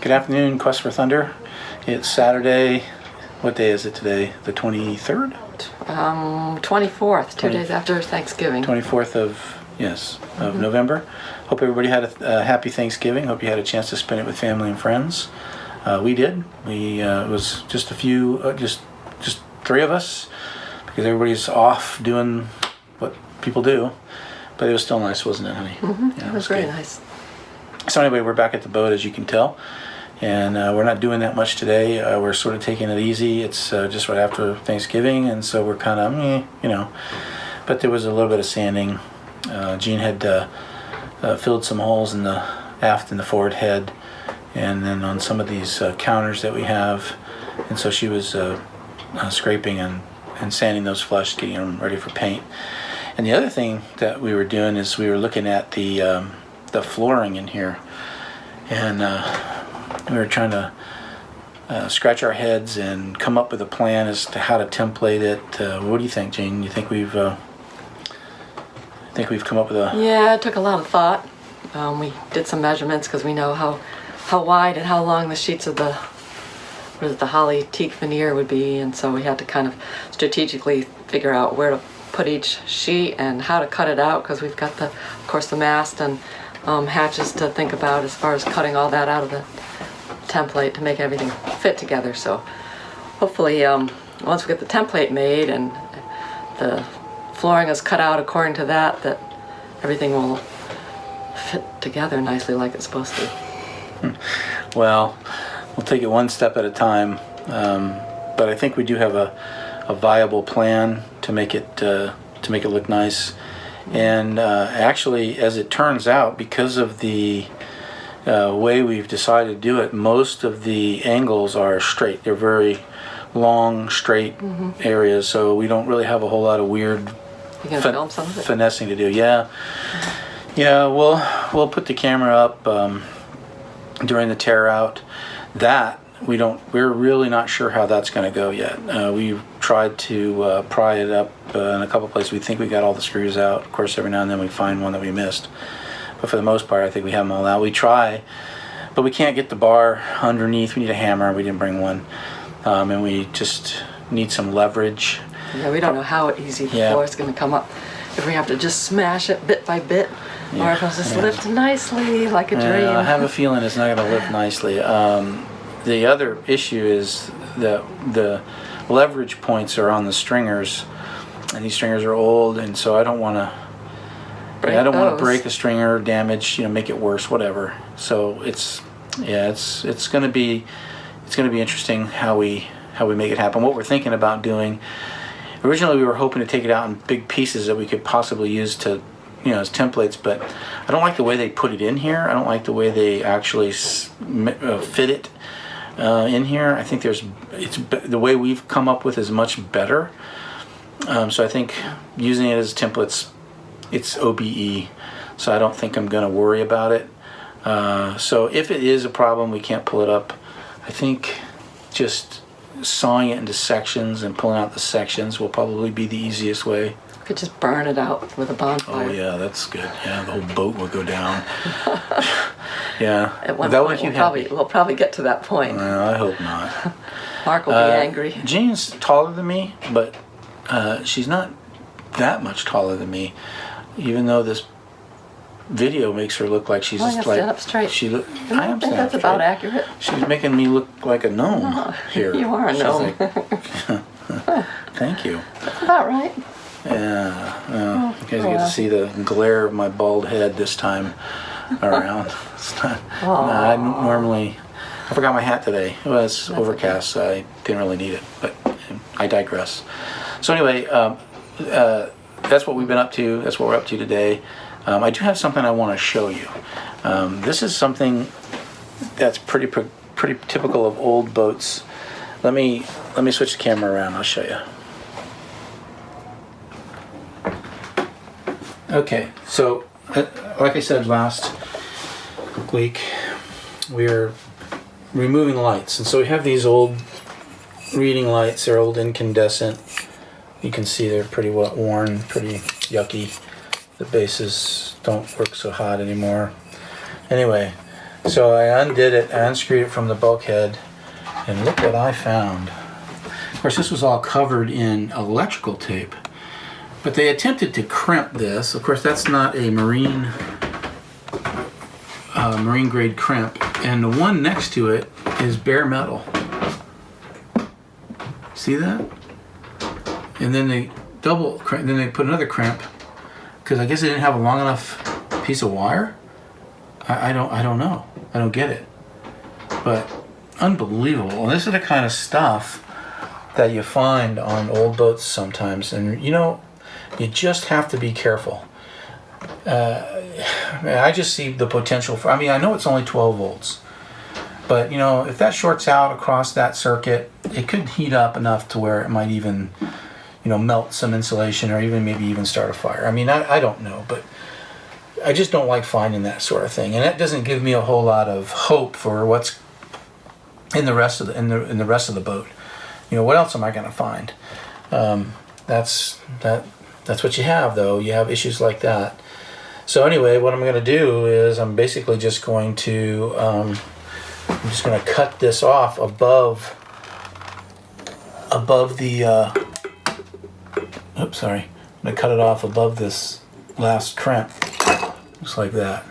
Good afternoon, Quest for Thunder. It's Saturday. What day is it today? The 23rd? 24th, 2 days after Thanksgiving. 24th of November. Hope everybody had a happy Thanksgiving. Hope you had a chance to spend it with family and friends. We did. It was just a few, just three of us, because everybody's off doing what people do. But it was still nice, wasn't it, honey? Mm-hmm. Yeah, it was very nice. So anyway, we're back at the boat, as you can tell. And we're not doing that much today. We're sort of taking it easy. It's just right after Thanksgiving, and so we're kind of, But there was a little bit of sanding. Jean had filled some holes in the aft and the forward head, and then on some of these counters that we have. And so she was scraping and sanding those flush, getting them ready for paint. And the other thing that we were doing is we were looking at the flooring in here, and we were trying to scratch our heads and come up with a plan as to how to template it. What do you think, Jean? You think we've come up with a... Yeah, it took a lot of thought. We did some measurements because we know how wide and how long the sheets of the holly teak veneer would be, and so we had to kind of strategically figure out where to put each sheet and how to cut it out, because we've got of course the mast and hatches to think about as far as cutting all that out of the template to make everything fit together. So hopefully once we get the template made and the flooring is cut out according to that everything will fit together nicely like it's supposed to. Well, we'll take it one step at a time, but I think we do have a viable plan to make it look nice. And actually, as it turns out, because of the way we've decided to do it, most of the angles are straight. They're very long, straight areas, so we don't really have a whole lot of weird film some of it? Finessing to do. Yeah, we'll put the camera up during the tear out. We're really not sure how that's going to go yet. We've tried to pry it up in a couple places. We think we got all the screws out. Of course, every now and then we find one that we missed. But for the most part, I think we have them all out. We try, but we can't get the bar underneath. We need a hammer. We didn't bring one. And we just need some leverage. Yeah, we don't know how easy the floor is going to come up. If we have to just smash it bit by bit, or if it'll just lift nicely like a dream. I have a feeling it's not going to lift nicely. The other issue is that the leverage points are on the stringers, and these stringers are old, and so I don't want to break a stringer, damage, make it worse, whatever. So it's going to be interesting how we make it happen. What we're thinking about doing, originally we were hoping to take it out in big pieces that we could possibly use to as templates, but I don't like the way they put it in here. I don't like the way they actually fit it in here. I think the way we've come up with is much better. So I think using it as templates, it's OBE, so I don't think I'm going to worry about it. So if it is a problem, we can't pull it up, I think just sawing it into sections and pulling out the sections will probably be the easiest way. You could just burn it out with a bonfire. Oh yeah, that's good. Yeah, the whole boat will go down. Yeah. At one point, we'll probably get to that point. No, I hope not. Mark will be angry. Jean's taller than me, but she's not that much taller than me, even though this video makes her look like she's just like... stand up straight. I am think that's about accurate. She's making me look like a gnome here. You are a gnome. Thank you. That's about right. Yeah, you guys get to see the glare of my bald head this time around. I forgot my hat today. It was overcast, so I didn't really need it, but I digress. So anyway, that's what we've been up to. That's what we're up to today. I do have something I want to show you. This is something that's pretty typical of old boats. Let me switch the camera around. I'll show you. Okay, so like I said last week, we're removing lights, and so we have these old reading lights. They're old incandescent. You can see they're pretty worn, pretty yucky. The bases don't work so hot anymore. Anyway, So I undid it, I unscrewed it from the bulkhead, and look what I found. Of course, this was all covered in electrical tape, but they attempted to crimp this. Of course, that's not a marine grade crimp, and the one next to it is bare metal. See that? And then they then they put another crimp because I guess they didn't have a long enough piece of wire. I don't know. I don't get it. But unbelievable. And this is the kind of stuff that you find on old boats sometimes, and you know, you just have to be careful. I just see the potential for, I mean, I know it's only 12 volts, but you know, if that shorts out across that circuit, it could heat up enough to where it might even, you know, melt some insulation or even maybe even start a fire. I mean, I don't know, but I just don't like finding that sort of thing, and that doesn't give me a whole lot of hope for what's in the rest of the rest of the boat. You know, what else am I going to find? That's what you have, though. You have issues like that. So anyway, what I'm going to do is I'm basically just going to cut this off above the. Oops, sorry. I'm going to cut it off above this last crimp, just like that.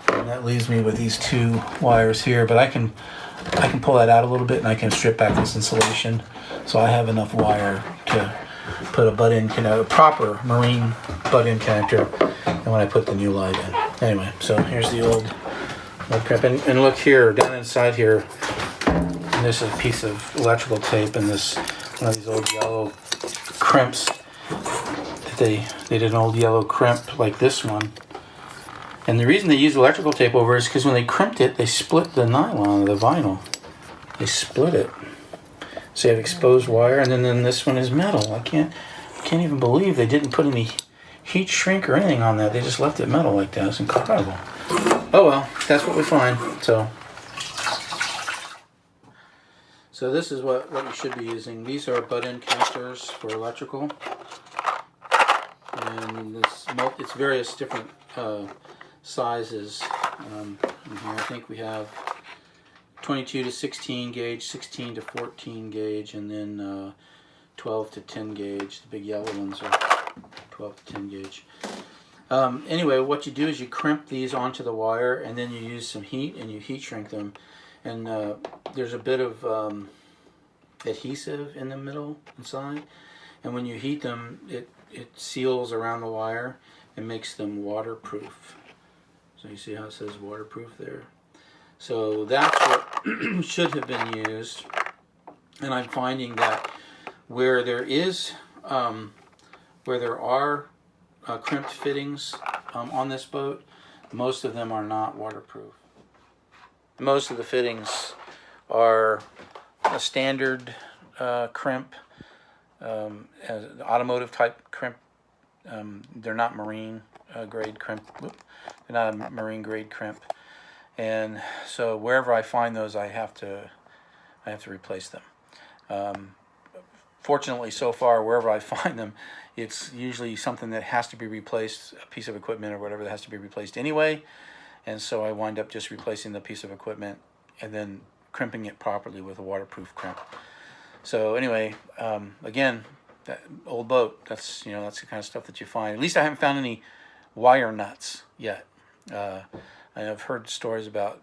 And that leaves me with these two wires here, but I can pull that out a little bit and I can strip back this insulation, so I have enough wire to put a butt-in, a proper marine butt-in connector, and when I put the new light in. Anyway, so here's the old crimp, and look here, down inside here, and this is a piece of electrical tape and this one of these old yellow crimps. They did an old yellow crimp like this one. And the reason they used electrical tape over it is because when they crimped it, they split the nylon, the vinyl. They split it. So you have exposed wire, and then this one is metal. I can't even believe they didn't put any heat shrink or anything on that. They just left it metal like that. It's incredible. Oh well, that's what we find. So this is what you should be using. These are butt-in connectors for electrical. And it's various different sizes. In here I think we have 22 to 16 gauge, 16 to 14 gauge, and then 12 to 10 gauge. The big yellow ones are 12 to 10 gauge. Anyway, what you do is you crimp these onto the wire, and then you use some heat and you heat shrink them. And there's a bit of adhesive in the middle inside, and when you heat them, it seals around the wire and makes them waterproof. So you see how it says waterproof there? So that's what should have been used. And I'm finding that where there are crimped fittings on this boat, most of them are not waterproof. Most of the fittings are a standard crimp, as automotive type crimp. They're not marine grade crimp. They're not a marine grade crimp, and so wherever I find those, I have to replace them. Fortunately, so far, wherever I find them, it's usually something that has to be replaced, a piece of equipment or whatever that has to be replaced anyway, and so I wind up just replacing the piece of equipment and then crimping it properly with a waterproof crimp. So anyway, again, that old boat, that's the kind of stuff that you find. At least I haven't found any wire nuts yet. I've heard stories about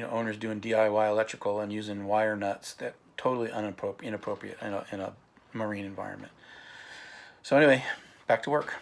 owners doing DIY electrical and using wire nuts that totally inappropriate in a marine environment. So anyway, back to work.